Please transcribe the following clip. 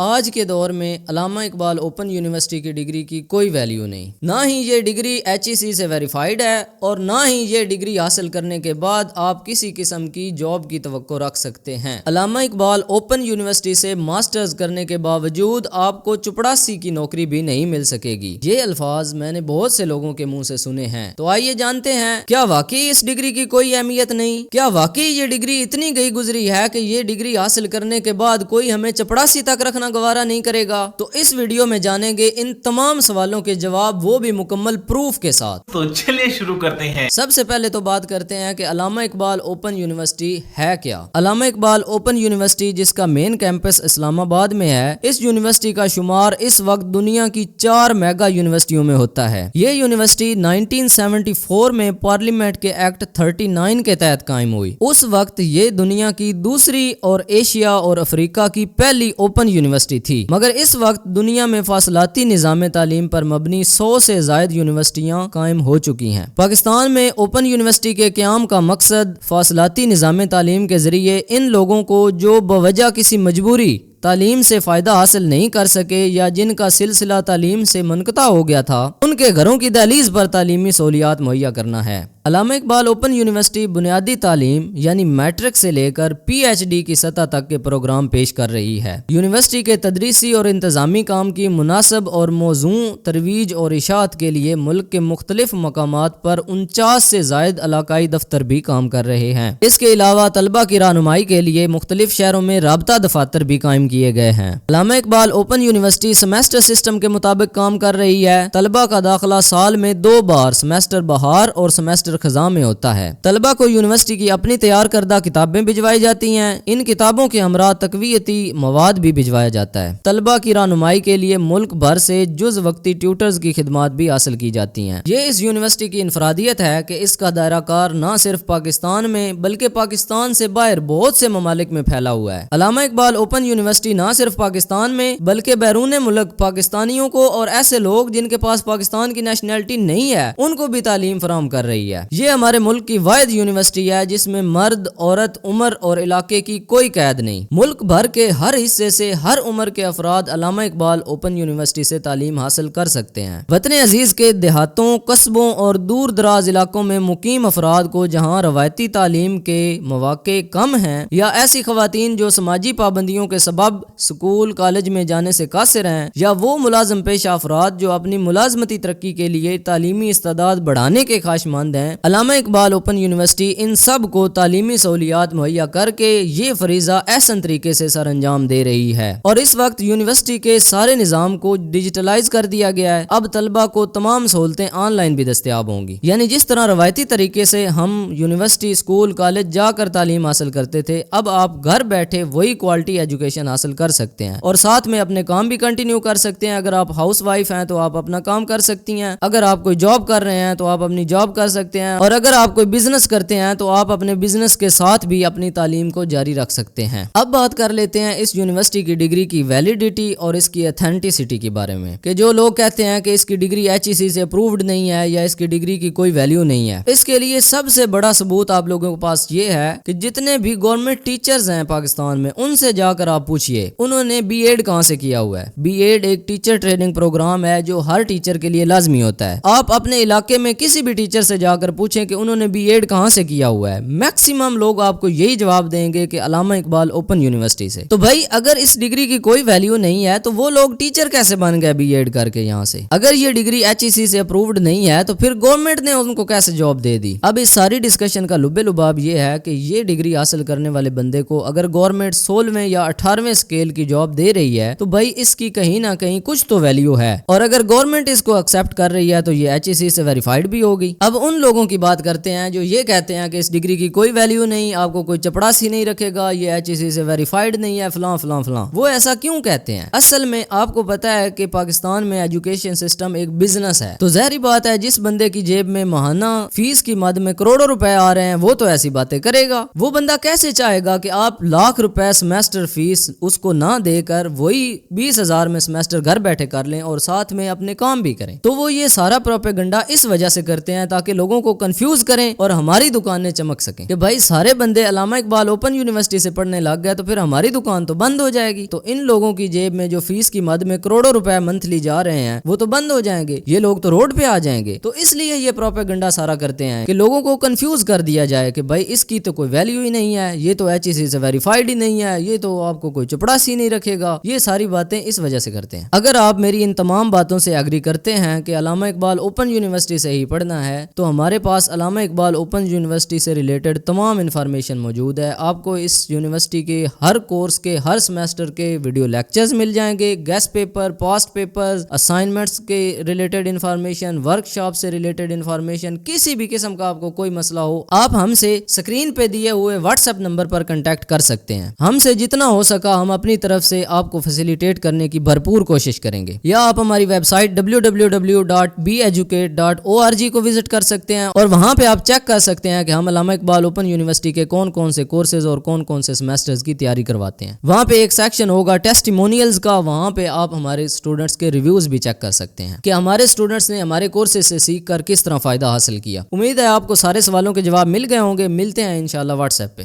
آج کے دور میں علامہ اقبال اوپن یونیورسٹی کی ڈگری کی کوئی ویلیو نہیں، نہ ہی یہ ڈگری HEC سے ویریفائیڈ ہے اور نہ ہی یہ ڈگری حاصل کرنے کے بعد آپ کسی قسم کی جاب کی توقع رکھ سکتے ہیں۔ علامہ اقبال اوپن یونیورسٹی سے ماسٹرز کرنے کے باوجود آپ کو چپڑاسی کی نوکری بھی نہیں مل سکے گی۔ یہ الفاظ میں نے بہت سے لوگوں کے منہ سے سنے ہیں، تو آئیے جانتے ہیں کیا واقعی اس ڈگری کی کوئی اہمیت نہیں؟ کیا واقعی یہ ڈگری اتنی گئی گزری ہے کہ یہ ڈگری حاصل کرنے کے بعد کوئی ہمیں چپڑاسی تک رکھنا گوارا نہیں کرے گا؟ تو اس ویڈیو میں جانیں گے ان تمام سوالوں کے جواب، وہ بھی مکمل پروف کے ساتھ۔ تو چلیے شروع کرتے ہیں۔ سب سے پہلے تو بات کرتے ہیں کہ علامہ اقبال اوپن یونیورسٹی ہے کیا۔ علامہ اقبال اوپن یونیورسٹی، جس کا مین کیمپس اسلام آباد میں ہے، اس یونیورسٹی کا شمار اس وقت دنیا کی 4 میگا یونیورسٹیوں میں ہوتا ہے۔ یہ یونیورسٹی 1974 میں پارلیمنٹ کے ایکٹ 39 کے تحت قائم ہوئی۔ اس وقت یہ دنیا کی دوسری اور ایشیا اور افریقہ کی پہلی اوپن یونیورسٹی تھی، مگر اس وقت دنیا میں فاصلاتی نظام تعلیم پر مبنی 100 سے زائد یونیورسٹیاں قائم ہو چکی ہیں۔ پاکستان میں اوپن یونیورسٹی کے قیام کا مقصد فاصلاتی نظام تعلیم کے ذریعے ان لوگوں کو جو بوجہ کسی مجبوری تعلیم سے فائدہ حاصل نہیں کر سکے یا جن کا سلسلہ تعلیم سے منقطع ہو گیا تھا، ان کے گھروں کی دہلیز پر تعلیمی سہولیات مہیا کرنا ہے۔ علامہ اقبال اوپن یونیورسٹی بنیادی تعلیم یعنی میٹرک سے لے کر PhD کی سطح تک کے پروگرام پیش کر رہی ہے۔ یونیورسٹی کے تدریسی اور انتظامی کام کی مناسب اور موزوں ترویج اور اشاعت کے لیے ملک کے مختلف مقامات پر 49 سے زائد علاقائی دفتر بھی کام کر رہے ہیں۔ اس کے علاوہ طلبہ کی رہنمائی کے لیے مختلف شہروں میں رابطہ دفاتر بھی قائم کیے گئے ہیں۔ علامہ Iqbal open university semester system کے مطابق کام کر رہی ہے۔ طلبہ کا داخلہ سال میں 2 بار سیمیسٹر بہار اور سیمیسٹر خزاں میں ہوتا ہے۔ طلبہ کو یونیورسٹی کی اپنی تیار کردہ کتابیں بھجوائی جاتی ہیں۔ ان کتابوں کے ہمراہ تقویتی مواد بھی بھجوایا جاتا ہے۔ طلبہ کی رہنمائی کے لیے ملک بھر سے جز وقتی ٹیوٹرز کی خدمات بھی حاصل کی جاتی ہیں۔ یہ اس یونیورسٹی کی انفرادیت ہے کہ اس کا دائرہ کار نہ صرف پاکستان میں بلکہ پاکستان سے باہر بہت سے ممالک میں پھیلا ہوا ہے۔ علامہ اقبال اوپن یونیورسٹی نہ صرف پاکستان میں بلکہ بیرون ملک پاکستانیوں کو اور ایسے لوگ جن کے پاس پاکستان کی نیشنلٹی نہیں ہے ان کو بھی تعلیم فراہم کر رہی ہے۔ یہ ہمارے ملک کی واحد یونیورسٹی ہے جس میں مرد، عورت، عمر اور علاقے کی کوئی قید نہیں۔ ملک بھر کے ہر حصے سے ہر عمر کے افراد علامہ اقبال اوپن یونیورسٹی سے تعلیم حاصل کر سکتے ہیں۔ وطن عزیز کے دیہاتوں، قصبوں اور دور دراز علاقوں میں مقیم افراد کو جہاں روایتی تعلیم کے مواقع کم ہیں یا ایسی خواتین جو سماجی پابندیوں کے سبب سکول کالج میں جانے سے قاصر ہیں یا وہ ملازم پیشہ افراد جو اپنی ملازمتی ترقی کے لیے تعلیمی استعداد بڑھانے کے خواہشمند ہیں، علامہ اقبال اوپن یونیورسٹی ان سب کو تعلیمی سہولیات مہیا کر کے یہ فریضہ احسن طریقے سے سر انجام دے رہی ہے۔ اور اس وقت یونیورسٹی کے سارے نظام کو ڈیجیٹلائز کر دیا گیا ہے۔ اب طلبہ کو تمام سہولتیں آن لائن بھی دستیاب ہوں گی، یعنی جس طرح روایتی طریقے سے ہم یونیورسٹی، اسکول، کالج جا کر تعلیم حاصل کرتے تھے، اب آپ گھر بیٹھے وہی کوالٹی ایجوکیشن حاصل کر سکتے ہیں اور ساتھ میں اپنے کام بھی کنٹینیو کر سکتے ہیں۔ اگر آپ ہاؤس وائف ہیں تو آپ اپنا کام کر سکتی ہیں، اگر آپ کوئی جاب کر رہے ہیں تو آپ اپنی جاب کر سکتے ہیں، اور اگر آپ کوئی بزنس کرتے ہیں تو آپ اپنے بزنس کے ساتھ بھی اپنی تعلیم کو جاری رکھ سکتے ہیں۔ اب بات کر لیتے ہیں اس یونیورسٹی کی ڈگری کی ویلیڈیٹی اور اس کی ایتھینٹسٹی کے بارے میں، کہ جو لوگ کہتے ہیں کہ اس کی ڈگری HEC سے اپرووڈ نہیں ہے یا اس کی ڈگری کی کوئی ویلیو نہیں ہے، اس کے لیے سب سے بڑا ثبوت آپ لوگوں کے پاس یہ ہے کہ جتنے بھی گورنمنٹ ٹیچرز ہیں پاکستان میں، ان سے جا کر آپ پوچھئے انہوں نے BEd کہاں سے کیا ہوا ہے۔ BEd ایک ٹیچر ٹریننگ پروگرام ہے جو ہر ٹیچر کے لیے لازمی ہوتا ہے۔ آپ اپنے علاقے میں کسی بھی ٹیچر سے جا کر پوچھیں کہ انہوں نے BEd کہاں سے کیا ہوا ہے، میکسیمم لوگ آپ کو یہی جواب دیں گے کہ علامہ اقبال اوپن یونیورسٹی سے۔ تو بھائی اگر اس ڈگری کی کوئی ویلیو نہیں ہے تو وہ لوگ ٹیچر کیسے بن گئے BEd کر کے یہاں سے؟ اگر یہ ڈگری HEC سے اپرووڈ نہیں ہے تو پھر گورنمنٹ نے ان کو کیسے جاب دے دی؟ اب اس ساری ڈسکشن کا لب لباب یہ ہے کہ یہ ڈگری حاصل کرنے والے بندے کو اگر گورنمنٹ 16ویں یا 18ویں اسکیل کی جاب دے رہی ہے تو بھائی اس کی کہیں نہ کہیں کچھ تو ویلیو ہے، اور اگر گورنمنٹ اس کو ایکسپٹ کر رہی ہے تو یہ HEC سے ویریفائڈ بھی ہوگی۔ اب ان لوگوں کی بات کرتے ہیں جو یہ کہتے ہیں کہ اس ڈگری کی کوئی ویلیو نہیں، آپ کو کوئی چپڑاسی نہیں رکھے گا، یہ HEC سے ویریفائڈ نہیں ہے، فلاں فلاں فلاں۔ وہ ایسا کیوں کہتے ہیں؟ اصل میں آپ کو پتا ہے کہ پاکستان میں ایجوکیشن سسٹم ایک بزنس ہے، تو ظاہری بات ہے جس بندے کی جیب میں ماہانہ فیس کی مد میں کروڑوں روپے آ رہے ہیں وہ تو ایسی باتیں کرے گا۔ وہ بندہ کیسے چاہے گا کہ آپ لاکھ روپے سیمیسٹر فیس اس کو نہ دے کر وہی 20,000 میں سیمیسٹر گھر بیٹھے کر لیں اور ساتھ میں اپنے کام بھی کریں؟ تو وہ یہ سارا پروپیگنڈا اس وجہ سے کرتے ہیں تاکہ لوگوں کو کنفیوز کریں اور ہماری دکانیں چمک سکیں کہ بھائی سارے بندے علامہ اقبال اوپن یونیورسٹی سے پڑھنے لگ گئے تو پھر ہماری دکان تو بند ہو جائے گی. تو ان لوگوں کی جیب میں جو فیس کی مد میں کروڑوں روپے منتھلی جا رہے ہیں وہ تو بند ہو جائیں گے, یہ لوگ تو روڈ پہ آ جائیں گے. تو اس لیے یہ پروپیگنڈا سارا کرتے ہیں کہ لوگوں کو کنفیوز کر دیا جائے کہ بھائی اس کی تو کوئی ویلیو ہی نہیں ہے, یہ تو HEC سے ویریفائڈ ہی نہیں ہے, یہ تو آپ کو کوئی چپڑاسی نہیں رکھے گا. یہ ساری باتیں اس وجہ سے کرتے ہیں. اگر آپ میری ان تمام باتوں سے ایگری کرتے ہیں کہ علامہ اقبال اوپن یونیورسٹی سے ہی پڑھنا ہے تو ہمارے پاس علامہ اقبال اوپن یونیورسٹی سے ریلیٹڈ تمام انفارمیشن موجود ہے. آپ کو اس یونیورسٹی کے ہر کورس کے ہر سیمیسٹر کے ویڈیو لیکچرز مل جائیں گے, guest paper, past papers, assignments کے ریلیٹڈ انفارمیشن, ورک شاپ سے ریلیٹڈ انفارمیشن. کسی بھی قسم کا آپ کو کوئی مسئلہ ہو آپ ہم سے اسکرین پہ دیے ہوئے واٹس ایپ نمبر پر کنٹیکٹ کر سکتے ہیں. ہم سے جتنا ہو سکا ہم اپنی طرف سے آپ کو فیسیلیٹیٹ کرنے کی بھرپور کوشش کریں گے. یا آپ ہماری ویب سائٹ www.beeducate.org کو وزٹ کر سکتے ہیں اور وہاں پہ آپ چیک کر سکتے ہیں کہ ہم علامہ اقبال اوپن یونیورسٹی کے کون کون سے کورسز اور کون کون سے سیمیسٹرز کی تیاری کرواتے ہیں. وہاں پہ ایک سیکشن ہوگا ٹیسٹیمونیلز کا, وہاں پہ آپ ہمارے اسٹوڈنٹس کے ریویوز بھی چیک کر سکتے ہیں کہ ہمارے اسٹوڈنٹس نے ہمارے کورسز سے سیکھ کر کس طرح فائدہ حاصل کیا. امید ہے آپ کو سارے سوالوں کے جواب مل گئے ہوں گے. ملتے ہیں انشاءاللہ واٹس ایپ پہ.